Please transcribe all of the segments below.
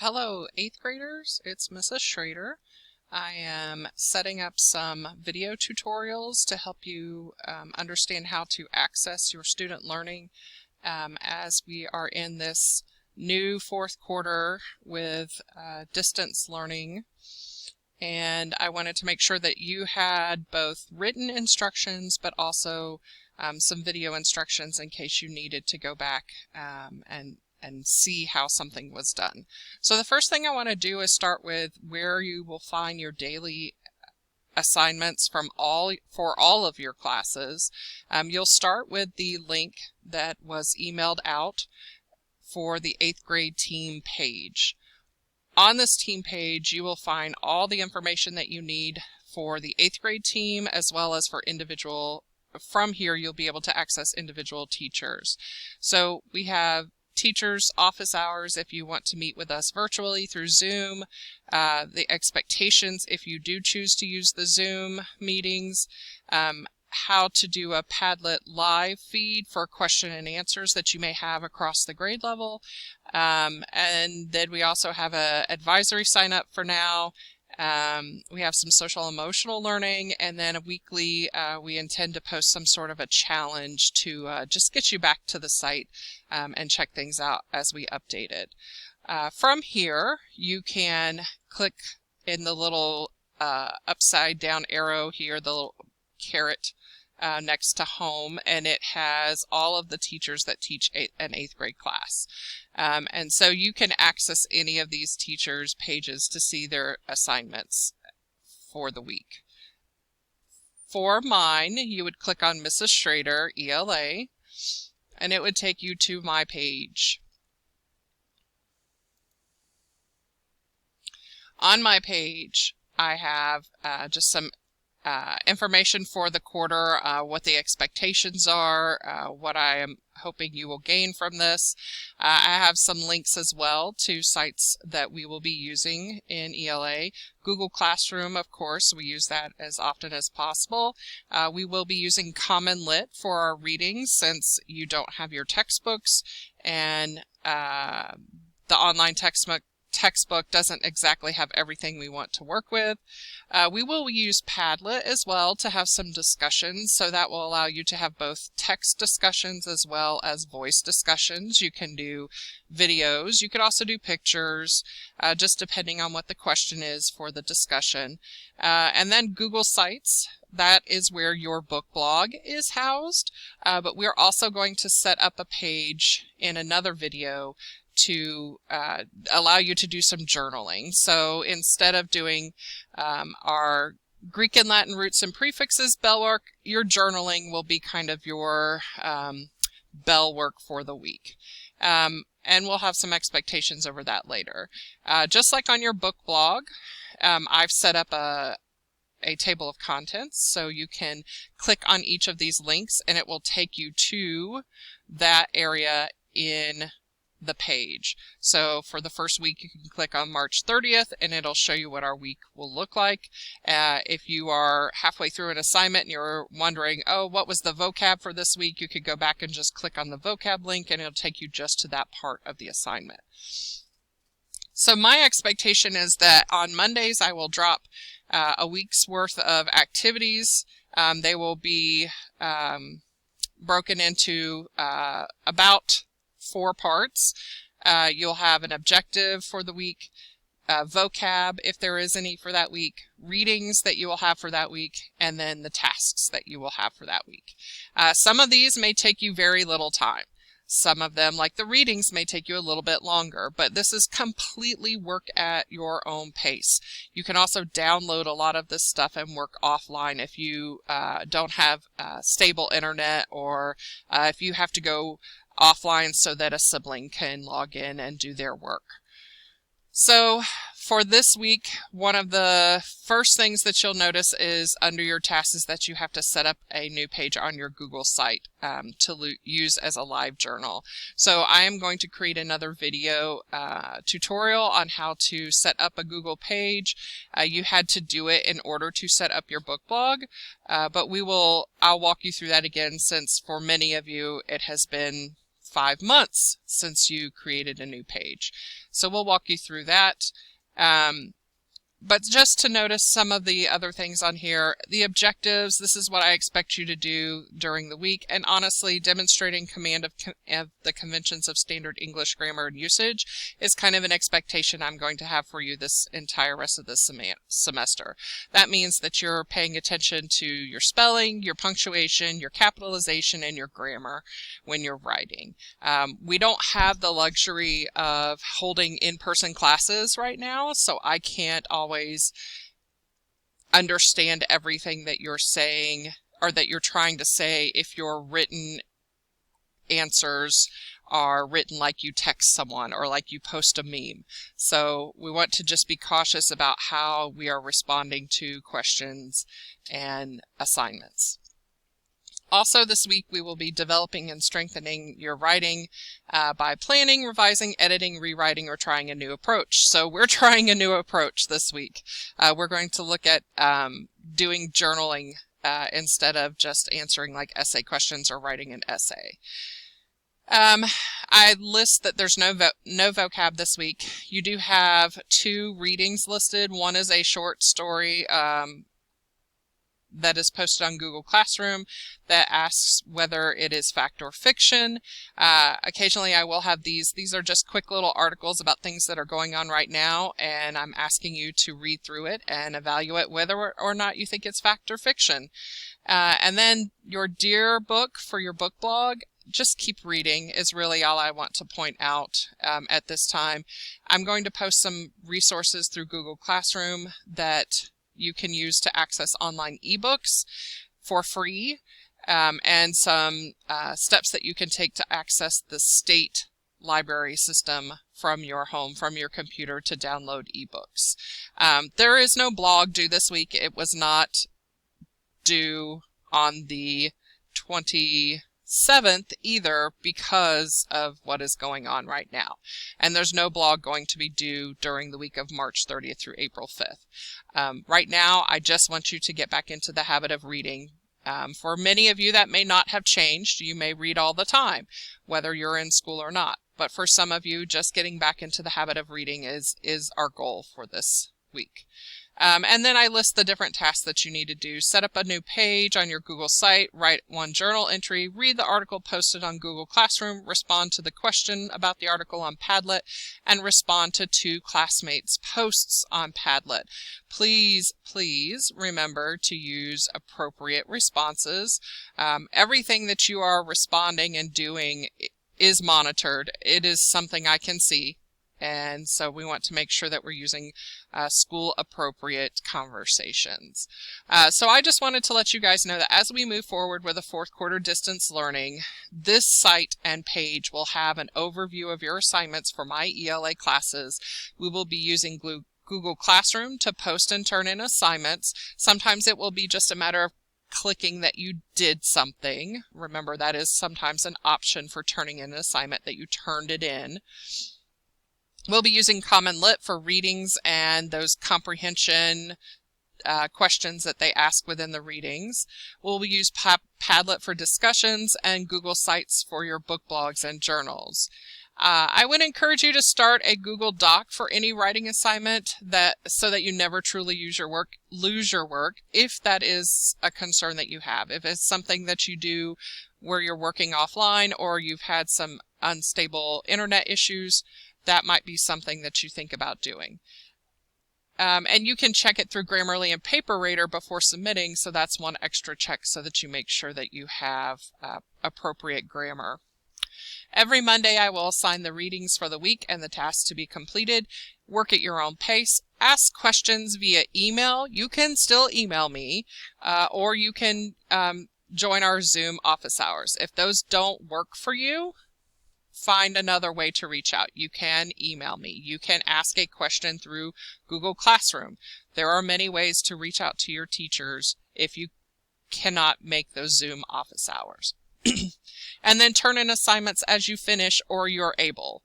Hello, 8th graders. It's Mrs. Schrader. I am setting up some video tutorials to help you understand how to access your student learning as we are in this new fourth quarter with distance learning. And I wanted to make sure that you had both written instructions but also some video instructions in case you needed to go back and see how something was done. So the first thing I want to do is start with where you will find your daily assignments for all of your classes. You'll start with the link that was emailed out for the 8th grade team page. On this team page, you will find all the information that you need for the 8th grade team as well as for individual. From here, you'll be able to access individual teachers. So we have teachers' office hours if you want to meet with us virtually through Zoom, the expectations if you do choose to use the Zoom meetings, how to do a Padlet live feed for question and answers that you may have across the grade level, and then we also have an advisory sign up for now. We have some social emotional learning, and then a weekly we intend to post some sort of a challenge to just get you back to the site and check things out as we update it. From here, you can click in the little upside down arrow here, the little caret next to home, and it has all of the teachers that teach an 8th grade class. And so you can access any of these teachers' pages to see their assignments for the week. For mine, you would click on Mrs. Schrader, ELA, and it would take you to my page. On my page, I have just some information for the quarter, what the expectations are, what I am hoping you will gain from this. I have some links as well to sites that we will be using in ELA. Google Classroom, of course, we use that as often as possible. We will be using Common Lit for our readings since you don't have your textbooks, and the online textbook doesn't exactly have everything we want to work with. We will use Padlet as well to have some discussions, so that will allow you to have both text discussions as well as voice discussions. You can do videos, you could also do pictures, just depending on what the question is for the discussion. And then Google Sites, that is where your book blog is housed, but we're also going to set up a page in another video to allow you to do some journaling. So instead of doing our Greek and Latin roots and prefixes bell work, your journaling will be kind of your bell work for the week. And we'll have some expectations over that later. Just like on your book blog, I've set up a table of contents, so you can click on each of these links and it will take you to that area in the page. So for the first week, you can click on March 30th and it'll show you what our week will look like. If you are halfway through an assignment and you're wondering, oh, what was the vocab for this week, you could go back and just click on the vocab link and it'll take you just to that part of the assignment. So my expectation is that on Mondays I will drop a week's worth of activities. They will be broken into about 4 parts. You'll have an objective for the week, vocab if there is any for that week, readings that you will have for that week, and then the tasks that you will have for that week. Some of these may take you very little time. Some of them, like the readings, may take you a little bit longer, but this is completely work at your own pace. You can also download a lot of this stuff and work offline if you don't have stable internet, or if you have to go offline so that a sibling can log in and do their work. So for this week, one of the first things that you'll notice is under your tasks is that you have to set up a new page on your Google site to use as a live journal. So I am going to create another video tutorial on how to set up a Google page. You had to do it in order to set up your book blog, but I'll walk you through that again, since for many of you it has been 5 months since you created a new page. So we'll walk you through that. But just to notice some of the other things on here, the objectives, this is what I expect you to do during the week. And honestly, demonstrating command of the conventions of standard English grammar and usage is kind of an expectation I'm going to have for you this entire rest of this semester. That means that you're paying attention to your spelling, your punctuation, your capitalization, and your grammar when you're writing. We don't have the luxury of holding in-person classes right now, so I can't always understand everything that you're saying or that you're trying to say if your written answers are written like you text someone or like you post a meme. So we want to just be cautious about how we are responding to questions and assignments. Also this week we will be developing and strengthening your writing by planning, revising, editing, rewriting, or trying a new approach. So we're trying a new approach this week. We're going to look at doing journaling instead of just answering like essay questions or writing an essay. I list that there's no vocab this week. You do have 2 readings listed. One is a short story that is posted on Google Classroom that asks whether it is fact or fiction. Occasionally I will have these. These are just quick little articles about things that are going on right now, and I'm asking you to read through it and evaluate whether or not you think it's fact or fiction. And then your Dear book for your book blog, just keep reading is really all I want to point out at this time. I'm going to post some resources through Google Classroom that you can use to access online ebooks for free, and some steps that you can take to access the state library system from your home, from your computer, to download ebooks. There is no blog due this week. It was not due on the 27th either because of what is going on right now. And there's no blog going to be due during the week of March 30th through April 5th. Right now, I just want you to get back into the habit of reading. For many of you, that may not have changed. You may read all the time, whether you're in school or not. But for some of you, just getting back into the habit of reading is our goal for this week. And then I list the different tasks that you need to do. Set up a new page on your Google site, write 1 journal entry, read the article posted on Google Classroom, respond to the question about the article on Padlet, and respond to 2 classmates' posts on Padlet. Please, please remember to use appropriate responses. Everything that you are responding and doing is monitored. It is something I can see. And so we want to make sure that we're using school-appropriate conversations. So I just wanted to let you guys know that as we move forward with the 4th quarter distance learning, this site and page will have an overview of your assignments for my ELA classes. We will be using Google Classroom to post and turn in assignments. Sometimes it will be just a matter of clicking that you did something. Remember, that is sometimes an option for turning in an assignment, that you turned it in. We'll be using Common Lit for readings and those comprehension questions that they ask within the readings. We'll use Padlet for discussions and Google Sites for your book blogs and journals. I would encourage you to start a Google Doc for any writing assignment so that you never truly lose your work, if that is a concern that you have. If it's something that you do where you're working offline or you've had some unstable internet issues, that might be something that you think about doing. And you can check it through Grammarly and PaperRater before submitting, so that's one extra check so that you make sure that you have appropriate grammar. Every Monday I will assign the readings for the week and the tasks to be completed. Work at your own pace. Ask questions via email. You can still email me, or you can join our Zoom office hours. If those don't work for you, find another way to reach out. You can email me. You can ask a question through Google Classroom. There are many ways to reach out to your teachers if you cannot make those Zoom office hours. And then turn in assignments as you finish or you're able.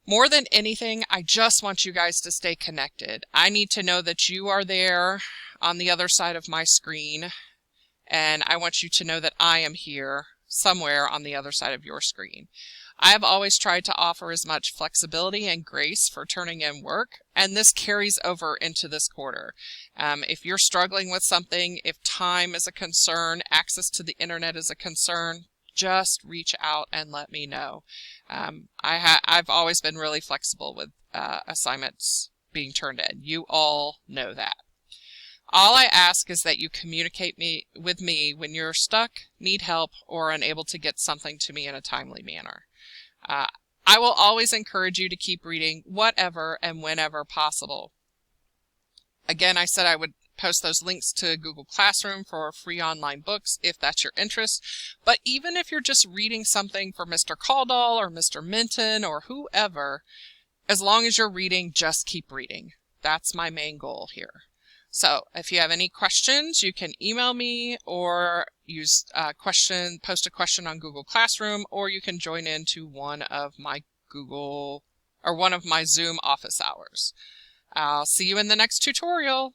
More than anything, I just want you guys to stay connected. I need to know that you are there on the other side of my screen, and I want you to know that I am here somewhere on the other side of your screen. I have always tried to offer as much flexibility and grace for turning in work, and this carries over into this quarter. If you're struggling with something, if time is a concern, access to the internet is a concern, just reach out and let me know. I've always been really flexible with assignments being turned in. You all know that. All I ask is that you communicate with me when you're stuck, need help, or unable to get something to me in a timely manner. I will always encourage you to keep reading whatever and whenever possible. Again, I said I would post those links to Google Classroom for free online books if that's your interest. But even if you're just reading something for Mr. Caldall or Mr. Minton or whoever, as long as you're reading, just keep reading. That's my main goal here. So if you have any questions, you can email me or post a question on Google Classroom, or you can join into one of my Zoom office hours. I'll see you in the next tutorial.